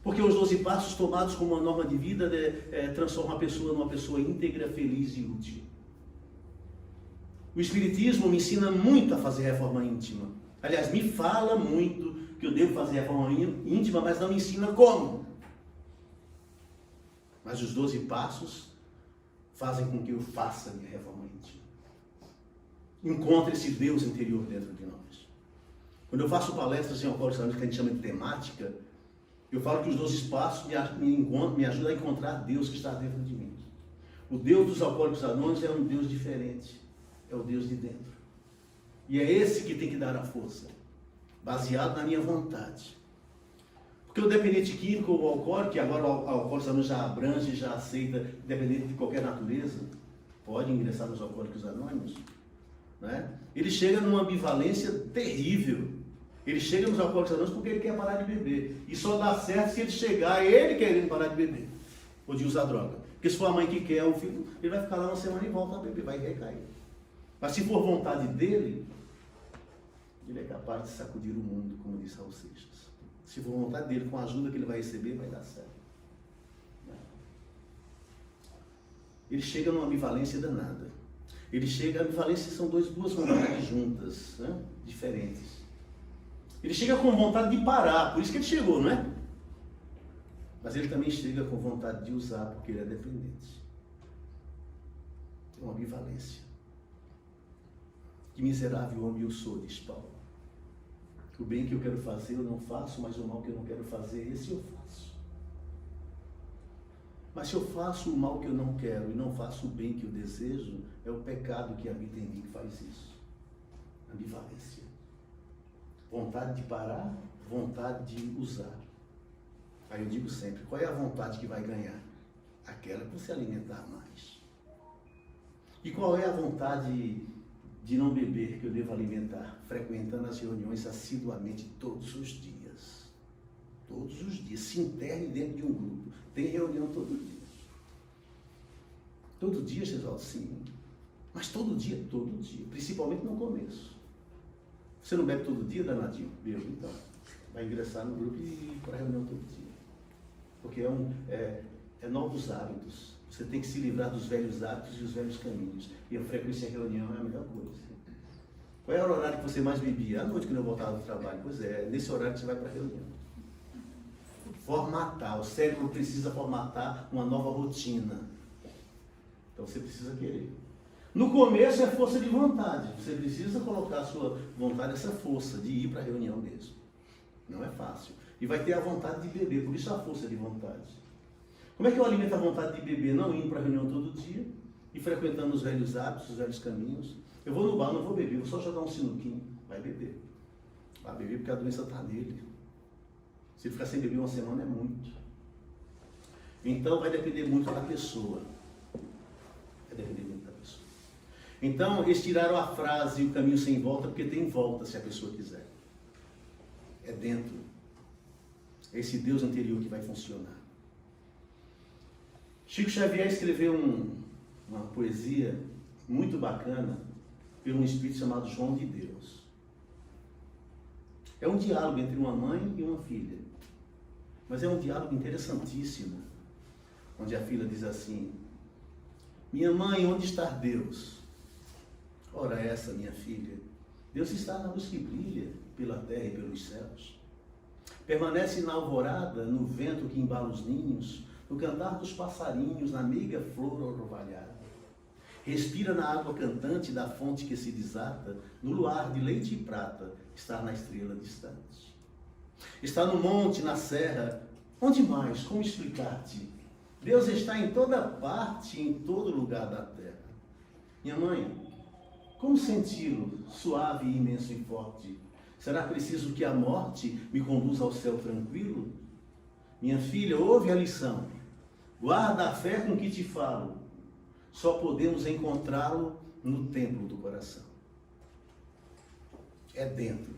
Porque os 12 passos tomados como uma norma de vida transformam a pessoa numa pessoa íntegra, feliz e útil. O Espiritismo me ensina muito a fazer reforma íntima. Aliás, me fala muito que eu devo fazer reforma íntima, mas não me ensina como. Mas os 12 passos fazem com que eu faça a minha reforma íntima. Encontre esse Deus interior dentro de nós. Quando eu faço palestras em Alcoólicos Anônimos, que a gente chama de temática, eu falo que os 12 passos me ajudam a encontrar Deus que está dentro de mim. O Deus dos Alcoólicos Anônimos é um Deus diferente. É o Deus de dentro. E é esse que tem que dar a força, baseado na minha vontade. Porque o dependente químico ou o alcoólico, que agora o Alcoólicos Anônimos já abrange, já aceita, dependente de qualquer natureza, pode ingressar nos Alcoólicos Anônimos, né? Ele chega numa ambivalência terrível. Ele chega nos Alcoólicos Anônimos porque ele quer parar de beber. E só dá certo se ele chegar, ele querendo parar de beber. Ou de usar droga. Porque se for a mãe que quer, o filho, ele vai ficar lá uma semana e volta a beber, vai recair. Mas se for vontade dele, ele é capaz de sacudir o mundo, como disse Raul Seixas. Se for vontade dele, com a ajuda que ele vai receber, vai dar certo. Ele chega numa ambivalência danada. Ele chega, a ambivalência são duas vontades juntas, né? Diferentes. Ele chega com vontade de parar, por isso que ele chegou, não é? Mas ele também chega com vontade de usar, porque ele é dependente. É uma ambivalência. Que miserável homem eu sou, diz Paulo. O bem que eu quero fazer eu não faço, mas o mal que eu não quero fazer, esse eu faço. Mas se eu faço o mal que eu não quero e não faço o bem que eu desejo, é o pecado que habita em mim que faz isso. Ambivalência. Vontade de parar, vontade de usar. Aí eu digo sempre, qual é a vontade que vai ganhar? Aquela que você alimentar mais. E qual é a vontade de não beber que eu devo alimentar? Frequentando as reuniões assiduamente todos os dias. Todos os dias. Se interne dentro de um grupo. Tem reunião todo dia. Todo dia, Gesaldo? Sim. Mas todo dia? Todo dia. Principalmente no começo. Você não bebe todo dia, danadinho? Bebo, então. Vai ingressar no grupo e ir para a reunião todo dia. Porque é novos hábitos. Você tem que se livrar dos velhos hábitos e os velhos caminhos. E a frequência em reunião é a melhor coisa. Qual era o horário que você mais bebia? À noite, quando eu voltava do trabalho. Pois é, nesse horário que você vai para a reunião. Formatar. O cérebro precisa formatar uma nova rotina. Então você precisa querer. No começo é força de vontade. Você precisa colocar a sua vontade, essa força de ir para a reunião mesmo. Não é fácil. E vai ter a vontade de beber, por isso a força de vontade. Como é que eu alimento a vontade de beber? Não indo para a reunião todo dia e frequentando os velhos hábitos, os velhos caminhos. Eu vou no bar, não vou beber, vou só jogar um sinuquinho. Vai beber. Vai beber porque a doença está nele. Se ele ficar sem beber uma semana é muito. Então vai depender muito da pessoa. Vai depender muito da pessoa. Então eles tiraram a frase o caminho sem volta, porque tem volta se a pessoa quiser. É dentro. É esse Deus interior que vai funcionar. Chico Xavier escreveu uma poesia muito bacana por um espírito chamado João de Deus. É um diálogo entre uma mãe e uma filha. Mas é um diálogo interessantíssimo, onde a filha diz assim: minha mãe, onde está Deus? Ora essa, minha filha, Deus está na luz que brilha pela terra e pelos céus. Permanece na alvorada, no vento que embala os ninhos, no cantar dos passarinhos, na meiga flor orvalhada. Respira na água cantante da fonte que se desata, no luar de leite e prata, está na estrela distante. Está no monte, na serra, onde mais, como explicar-te? Deus está em toda parte, em todo lugar da terra. Minha mãe, como senti-lo, suave, imenso e forte? Será preciso que a morte me conduza ao céu tranquilo? Minha filha, ouve a lição. Guarda a fé com que te falo. Só podemos encontrá-lo no templo do coração. É dentro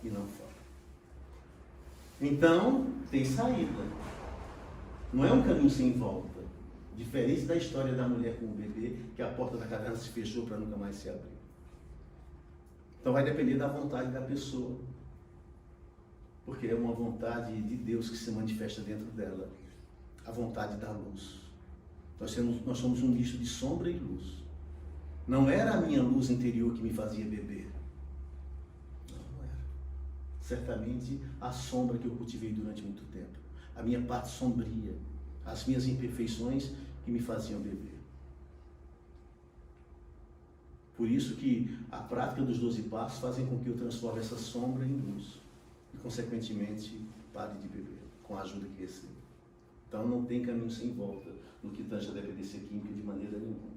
e não fora. Então, tem saída. Não é um caminho sem volta. Diferente da história da mulher com o bebê, que a porta da caverna se fechou para nunca mais se abrir. Então vai depender da vontade da pessoa. Porque é uma vontade de Deus que se manifesta dentro dela. A vontade da luz. Nós somos um misto de sombra e luz. Não era a minha luz interior que me fazia beber. Não era. Certamente a sombra que eu cultivei durante muito tempo. A minha parte sombria. As minhas imperfeições que me faziam beber. Por isso que a prática dos 12 passos fazem com que eu transforme essa sombra em luz. E, consequentemente, pare de beber, com a ajuda que recebo. Então, não tem caminho sem volta no que tange a dependência química de maneira nenhuma.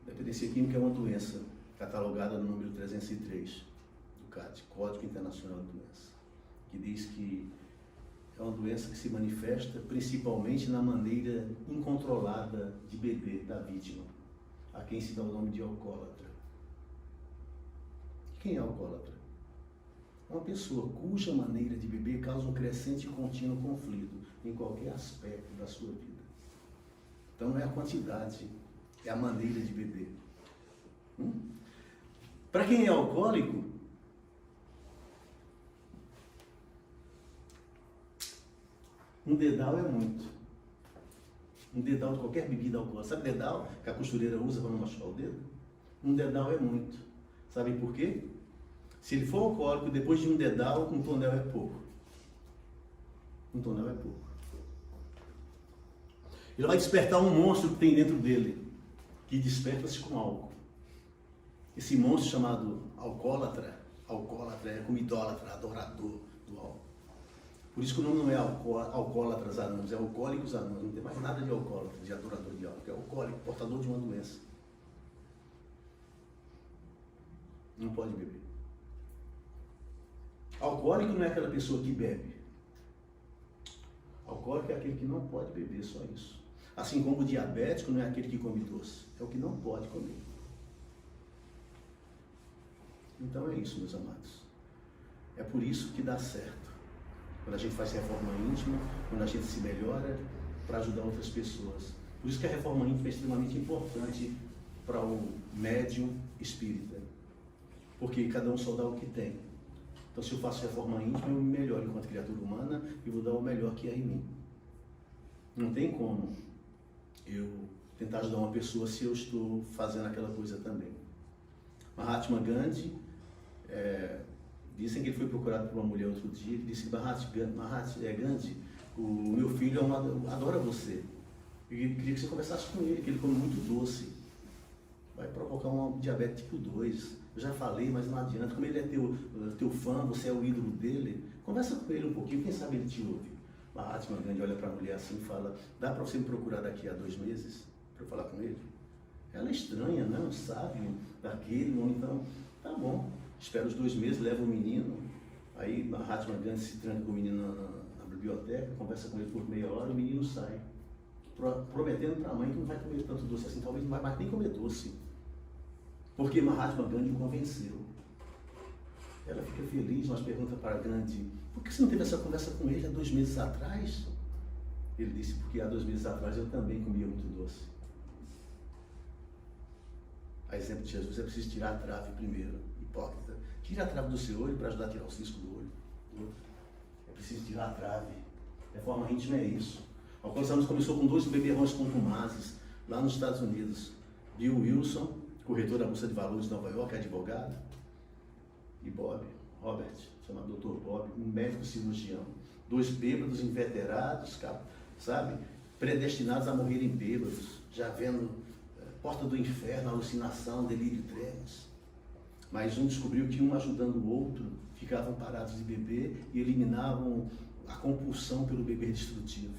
Dependência química é uma doença catalogada no número 303 do CAD, Código Internacional de Doença, que diz que é uma doença que se manifesta principalmente na maneira incontrolada de beber da vítima, a quem se dá o nome de alcoólatra. Quem é alcoólatra? Uma pessoa cuja maneira de beber causa um crescente e contínuo conflito em qualquer aspecto da sua vida. Então não é a quantidade, é a maneira de beber. Para quem é alcoólico, um dedal é muito. Um dedal de qualquer bebida alcoólica. Sabe dedal que a costureira usa para não machucar o dedo? Um dedal é muito. Sabe por quê? Se ele for alcoólico, depois de um dedal, um tonel é pouco. Um tonel é pouco. Ele vai despertar um monstro que tem dentro dele, que desperta-se com álcool. Esse monstro chamado alcoólatra é como idólatra, adorador do álcool. Por isso que o nome não é Alcoólatras Anônimos, é Alcoólicos Anônimos. Não tem mais nada de alcoólatra, de adorador de álcool. É alcoólico, portador de uma doença. Não pode beber. Alcoólico não é aquela pessoa que bebe. Alcoólico é aquele que não pode beber, só isso. Assim como o diabético não é aquele que come doce, é o que não pode comer. Então é isso, meus amados. É por isso que dá certo. Quando a gente faz reforma íntima, quando a gente se melhora para ajudar outras pessoas. Por isso que a reforma íntima é extremamente importante para o médium espírita. Porque cada um só dá o que tem. Então, se eu faço reforma íntima, eu me melhoro enquanto criatura humana e vou dar o melhor que há em mim. Não tem como eu tentar ajudar uma pessoa se eu estou fazendo aquela coisa também. Mahatma Gandhi, dizem que ele foi procurado por uma mulher outro dia, que disse que Gandhi, o meu filho adora você. Eu queria que você conversasse com ele, que ele come muito doce. Vai provocar um diabetes tipo 2. Eu já falei, mas não adianta. Como ele é teu fã, você é o ídolo dele, conversa com ele um pouquinho, quem sabe ele te ouve. Mahatma Gandhi olha para a mulher assim e fala: dá para você me procurar daqui a 2 meses para eu falar com ele? Ela é estranha, não sabe daquele, ou então, tá bom, espera os 2 meses, leva o menino, aí Mahatma Gandhi se tranca com o menino na biblioteca, conversa com ele por meia hora, o menino sai, prometendo para a mãe que não vai comer tanto doce assim, talvez não vai mais nem comer doce, porque Mahatma Gandhi o convenceu. Ela fica feliz, mas pergunta para Gandhi, por que você não teve essa conversa com ele há 2 meses atrás? Ele disse, porque há 2 meses atrás eu também comia muito doce. A exemplo de Jesus, é preciso tirar a trave primeiro, hipócrita. Tira a trave do seu olho para ajudar a tirar o cisco do olho. É preciso tirar a trave. Reforma íntima é isso. Alcançamos começou com 2 beberrões contumazes, lá nos Estados Unidos. Bill Wilson, corretor da Bolsa de Valores de Nova York, advogado, e Bob, Robert, chamado Dr. Bob, um médico cirurgião. 2 bêbados inveterados, sabe? Predestinados a morrerem bêbados, já vendo porta do inferno, alucinação, delírio e trevas. Mas um descobriu que um ajudando o outro, ficavam parados de beber e eliminavam a compulsão pelo beber destrutivo.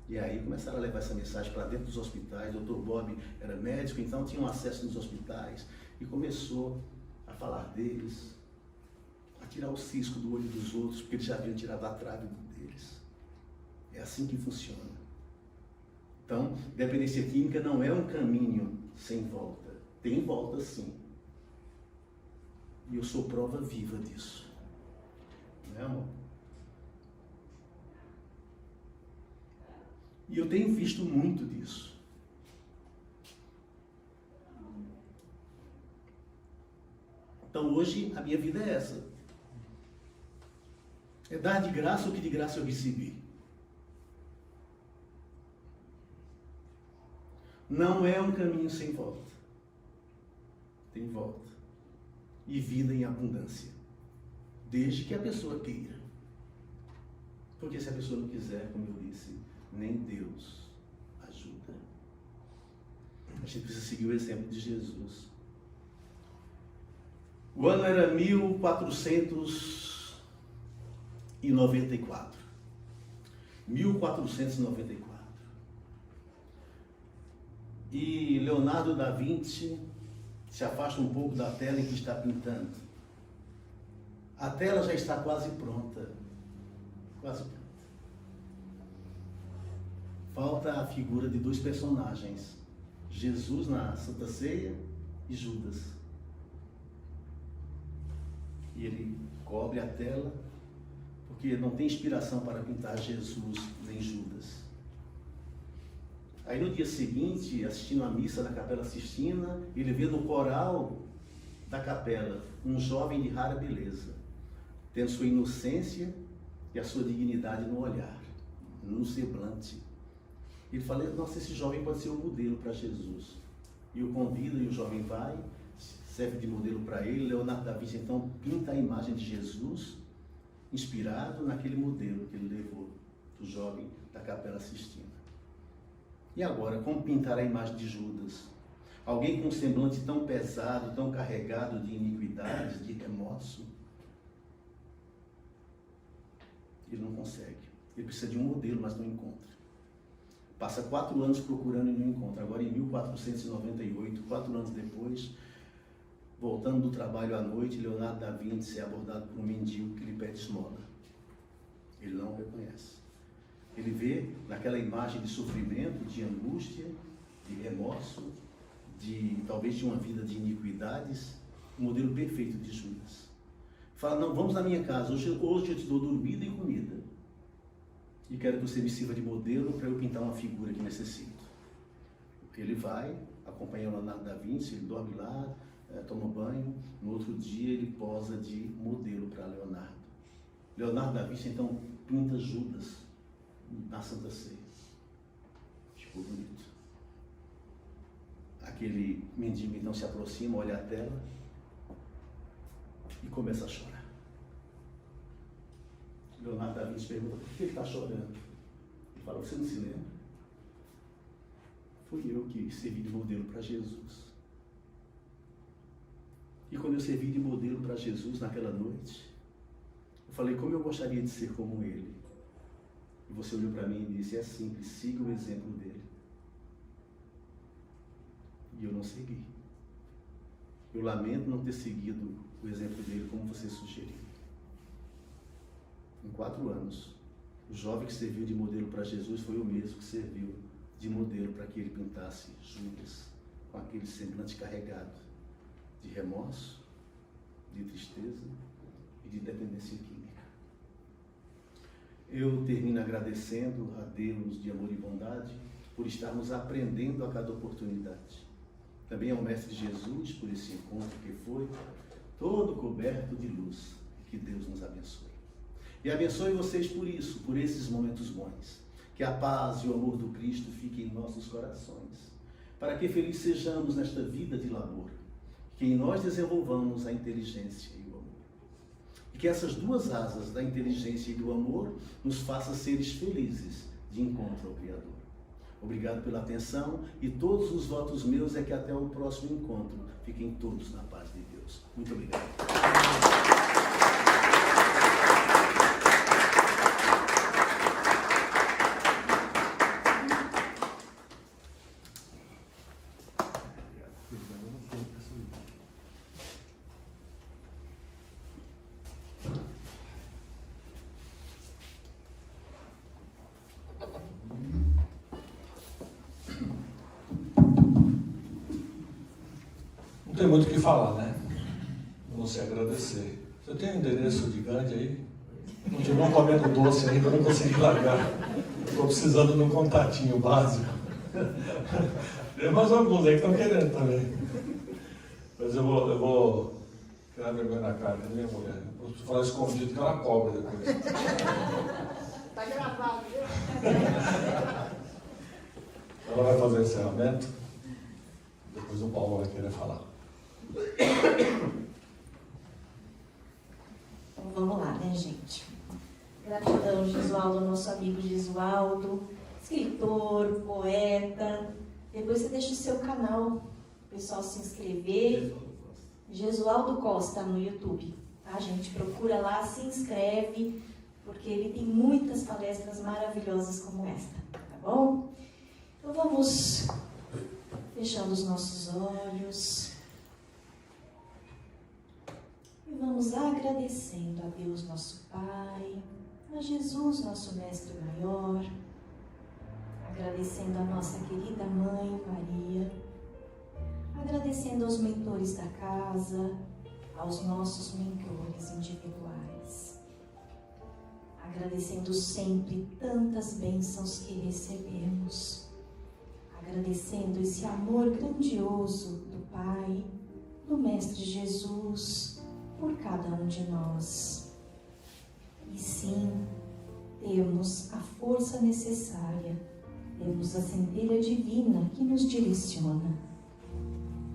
E aí começaram a levar essa mensagem para dentro dos hospitais. O Dr. Bob era médico, então tinha um acesso nos hospitais e começou a falar deles, a tirar o cisco do olho dos outros, porque eles já haviam tirado a trave deles. É assim que funciona. Então, dependência química não é um caminho sem volta. Tem volta sim. E eu sou prova viva disso. Não é, amor? E eu tenho visto muito disso. Então hoje a minha vida é essa. É dar de graça o que de graça eu recebi. Não é um caminho sem volta. Tem volta. E vida em abundância. Desde que a pessoa queira. Porque se a pessoa não quiser, como eu disse, nem Deus ajuda. A gente precisa seguir o exemplo de Jesus. O ano era 1494. 1494. E Leonardo da Vinci se afasta um pouco da tela em que está pintando. A tela já está quase pronta. Quase pronta. Falta a figura de 2 personagens. Jesus na Santa Ceia e Judas. E ele cobre a tela, porque não tem inspiração para pintar Jesus nem Judas. Aí no dia seguinte, assistindo a missa da Capela Sistina, ele vê no coral da capela um jovem de rara beleza, tendo sua inocência e a sua dignidade no olhar, no semblante. Ele fala, nossa, esse jovem pode ser um modelo para Jesus. E o convida e o jovem vai, serve de modelo para ele. Leonardo da Vinci então pinta a imagem de Jesus, inspirado naquele modelo que ele levou do jovem da Capela Sistina. E agora, como pintar a imagem de Judas? Alguém com um semblante tão pesado, tão carregado de iniquidades, de remorso. Ele não consegue. Ele precisa de um modelo, mas não encontra. Passa 4 anos procurando e não encontra. Agora, em 1498, 4 anos depois, voltando do trabalho à noite, Leonardo da Vinci é abordado por um mendigo que lhe pede esmola. Ele não o reconhece. Ele vê naquela imagem de sofrimento, de angústia, de remorso, talvez de uma vida de iniquidades, o modelo perfeito de Judas. Fala, não, vamos na minha casa, hoje eu te dou dormida e comida. E quero que você me sirva de modelo para eu pintar uma figura que necessito. Ele vai, acompanha o Leonardo da Vinci, ele dorme lá, toma banho, no outro dia ele posa de modelo para Leonardo. Leonardo da Vinci então pinta Judas na Santa Ceia. Ficou bonito. Aquele mendigo então se aproxima, olha a tela e começa a chorar. Leonardo da Vinci pergunta, por que ele está chorando? Ele fala, você não se lembra? Fui eu que servi de modelo para Jesus. E quando eu servi de modelo para Jesus naquela noite, eu falei, como eu gostaria de ser como ele. E você olhou para mim e disse, é simples, siga o exemplo dele. E eu não segui. Eu lamento não ter seguido o exemplo dele como você sugeriu. Em 4 anos, o jovem que serviu de modelo para Jesus foi o mesmo que serviu de modelo para que ele pintasse Judas, com aquele semblante carregado de remorso, de tristeza e de dependência química. Eu termino agradecendo a Deus de amor e bondade por estarmos aprendendo a cada oportunidade. Também ao Mestre Jesus por esse encontro que foi todo coberto de luz. Que Deus nos abençoe. E abençoe vocês por isso, por esses momentos bons. Que a paz e o amor do Cristo fiquem em nossos corações, para que felizes sejamos nesta vida de labor, que em nós desenvolvamos a inteligência e o amor. E que essas 2 asas da inteligência e do amor nos façam seres felizes de encontro ao Criador. Obrigado pela atenção e todos os votos meus é que até o próximo encontro fiquem todos na paz de Deus. Muito obrigado. Não tem muito o que falar, né? A não ser agradecer. Você tem o endereço de Gandhi aí? Continuo comendo doce ainda, não consegui largar. Estou precisando de um contatinho básico. Tem mais alguns aí que estão querendo também. Mas eu vou criar vergonha na cara da minha mulher. Eu vou falar escondido que ela cobra depois. Está gravado, viu? Ela vai fazer o encerramento. Depois o Paulo vai querer falar. Então vamos lá, né, gente? Gratidão, Gesualdo, nosso amigo Gesualdo, escritor, poeta. Depois você deixa o seu canal, o pessoal se inscrever. Gesualdo Costa no YouTube, tá, gente? Procura lá, se inscreve, porque ele tem muitas palestras maravilhosas como esta, tá bom? Então vamos fechando os nossos olhos e vamos agradecendo a Deus, nosso Pai, a Jesus, nosso Mestre Maior, agradecendo a nossa querida Mãe Maria, agradecendo aos mentores da casa, aos nossos mentores individuais, agradecendo sempre tantas bênçãos que recebemos, agradecendo esse amor grandioso do Pai, do Mestre Jesus, por cada um de nós. E sim, temos a força necessária, temos a centelha divina que nos direciona.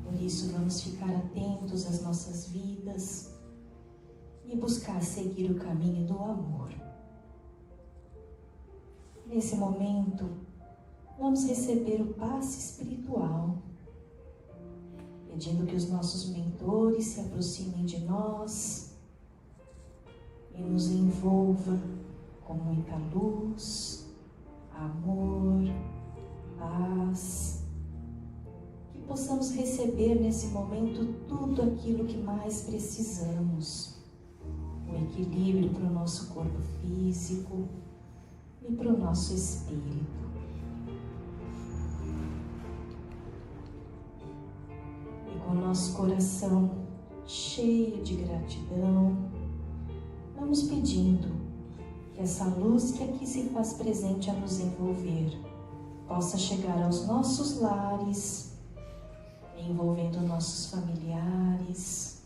Por isso, vamos ficar atentos às nossas vidas e buscar seguir o caminho do amor. Nesse momento, vamos receber o passe espiritual, pedindo que os nossos mentores se aproximem de nós e nos envolva com muita luz, amor, paz, que possamos receber nesse momento tudo aquilo que mais precisamos, o equilíbrio para o nosso corpo físico e para o nosso espírito. Com o nosso coração cheio de gratidão, vamos pedindo que essa luz que aqui se faz presente a nos envolver possa chegar aos nossos lares, envolvendo nossos familiares,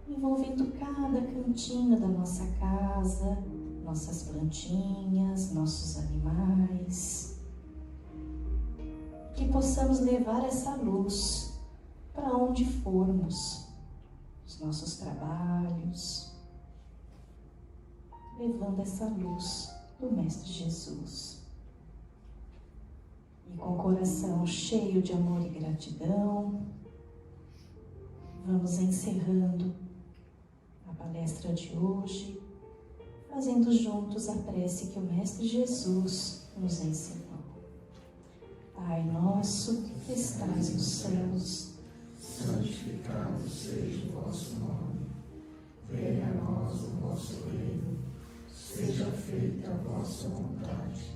envolvendo cada cantinho da nossa casa, nossas plantinhas, nossos animais. Que possamos levar essa luz para onde formos, os nossos trabalhos, levando essa luz do Mestre Jesus. E com o coração cheio de amor e gratidão, vamos encerrando a palestra de hoje, fazendo juntos a prece que o Mestre Jesus nos ensinou. Pai nosso que estais nos céus, santificado seja o vosso nome. Venha a nós o vosso reino. Seja feita a vossa vontade,